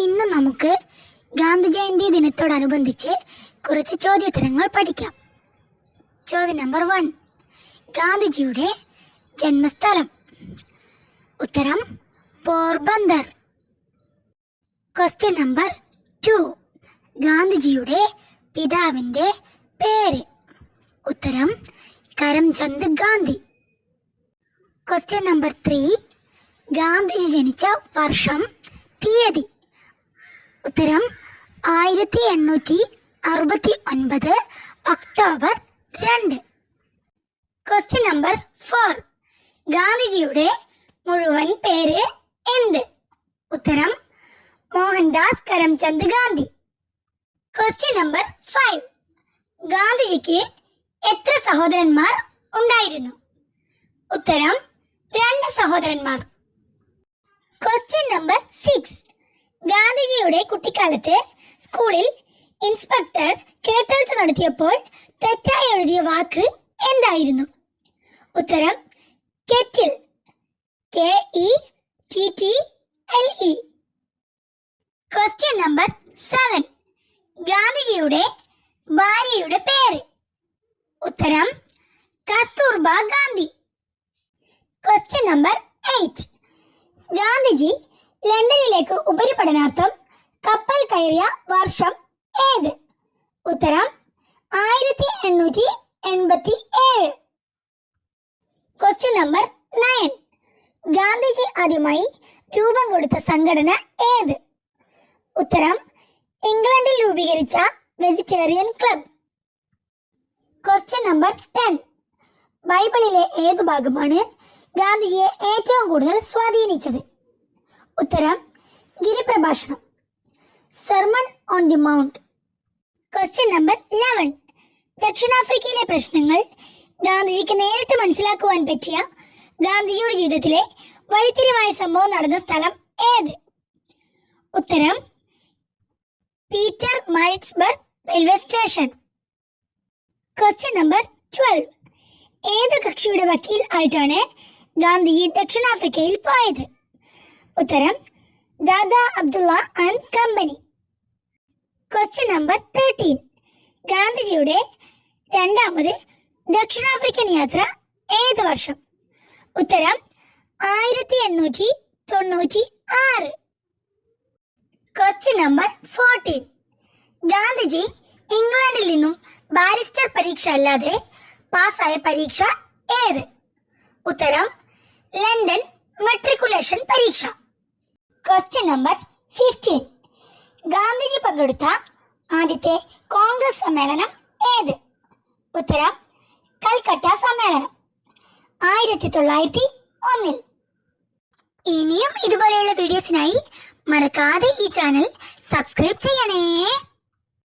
ഇന്ന് നമുക്ക് ഗാന്ധി ജയന്തി ദിനത്തോടനുബന്ധിച്ച് കുറച്ച് ചോദ്യോത്തരങ്ങൾ പഠിക്കാം. ചോദ്യം നമ്പർ 1. ഗാന്ധിജിയുടെ ജന്മസ്ഥലം. ഉത്തരം പോർബന്ദർ. Question number 2. ഗാന്ധിജിയുടെ പിതാവിൻ്റെ പേര്. ഉത്തരം കരംചന്ദ് ഗാന്ധി. Question number 3. ഗാന്ധിജി ജനിച്ച വർഷം, തീയതി. ഉത്തരം 1869 ഒക്ടോബർ 2. Question number 4. ഗാന്ധിജിയുടെ മുഴുവൻ പേര് എന്ത്? ഉത്തരം മോഹൻദാസ് കരംചന്ദ് ഗാന്ധി. Question number 5. ഗാന്ധിജിക്ക് എത്ര സഹോദരന്മാർ ഉണ്ടായിരുന്നു? ഉത്തരം 2 സഹോദരന്മാർ. Question number 6. ഗാന്ധിജിയുടെ കുട്ടിക്കാലത്ത് സ്കൂളിൽ ഇൻസ്പെക്ടർ കേട്ടെഴുത്ത് നടത്തിയപ്പോൾ തെറ്റായി എഴുതിയ വാക്ക് എന്തായിരുന്നു? ഉത്തരം കെറ്റിൽ. KETTLE. Question number 7. ഗാന്ധിജിയുടെ ഭാര്യയുടെ പേര്. ഉത്തരം കസ്തൂർബ ഗാന്ധി. Question number 8. ഗാന്ധിജി ലണ്ടനിലേക്ക് ഉപരിപഠനാർത്ഥം കപ്പൽ കയറിയ വർഷം ഏത്? ഉത്തരം 1887. Question number 9. ഗാന്ധിജി ആദ്യമായി രൂപം കൊടുത്ത സംഘടന ഏത്? ഉത്തരം ഇംഗ്ലണ്ടിൽ രൂപീകരിച്ച വെജിറ്റേറിയൻ ക്ലബ്. Question number 10. ബൈബിളിലെ ഏതു ഭാഗമാണ് ഗാന്ധിജിയെ ഏറ്റവും കൂടുതൽ സ്വാധീനിച്ചത്? ഉത്തരം ഗിരിപ്രഭാഷണം, sermon on the mount. Question number 11. ദക്ഷിണാഫ്രിക്കയിലെ പ്രശ്നങ്ങൾ ഗാന്ധിജിക്ക് നേരിട്ട് മനസ്സിലാക്കുവാൻ പറ്റിയ ഗാന്ധിജിയുടെ ജീവിതത്തിലെ വഴിത്തിരിവായ സംഭവം നടന്ന സ്ഥലം ഏത്? ഉത്തരം Pietermaritzburg railway station. Question number 12. ഏത് കക്ഷിയുടെ വക്കീൽ ആയിട്ടാണ് ഗാന്ധിജി ദക്ഷിണാഫ്രിക്കയിൽ പോയത്? ഉത്തരം Dada Abdulla and company. Question number 13. ഗാന്ധിജിയുടെ രണ്ടാമത് ദക്ഷിണാഫ്രിക്കൻ യാത്ര ഏത് വർഷം? ഉത്തരം 1896. Question number 14. ഗാന്ധിജി ഇംഗ്ലണ്ടിൽ നിന്നും ബാരിസ്റ്റർ പരീക്ഷ അല്ലാതെ പാസ്സായ പരീക്ഷ ഏത്? ഉത്തരം ലണ്ടൻ മെട്രിക്കുലേഷൻ പരീക്ഷ. Question number 15. ഗാന്ധിജി പങ്കെടുത്ത ആദ്യത്തെ കോൺഗ്രസ് സമ്മേളനം ഏത്? ഉത്തരം കൽക്കട്ട സമ്മേളനം 1901. ഇനിയും ഇതുപോലെയുള്ള വീഡിയോസിനായി മറക്കാതെ ഈ ചാനൽ സബ്സ്ക്രൈബ് ചെയ്യണേ.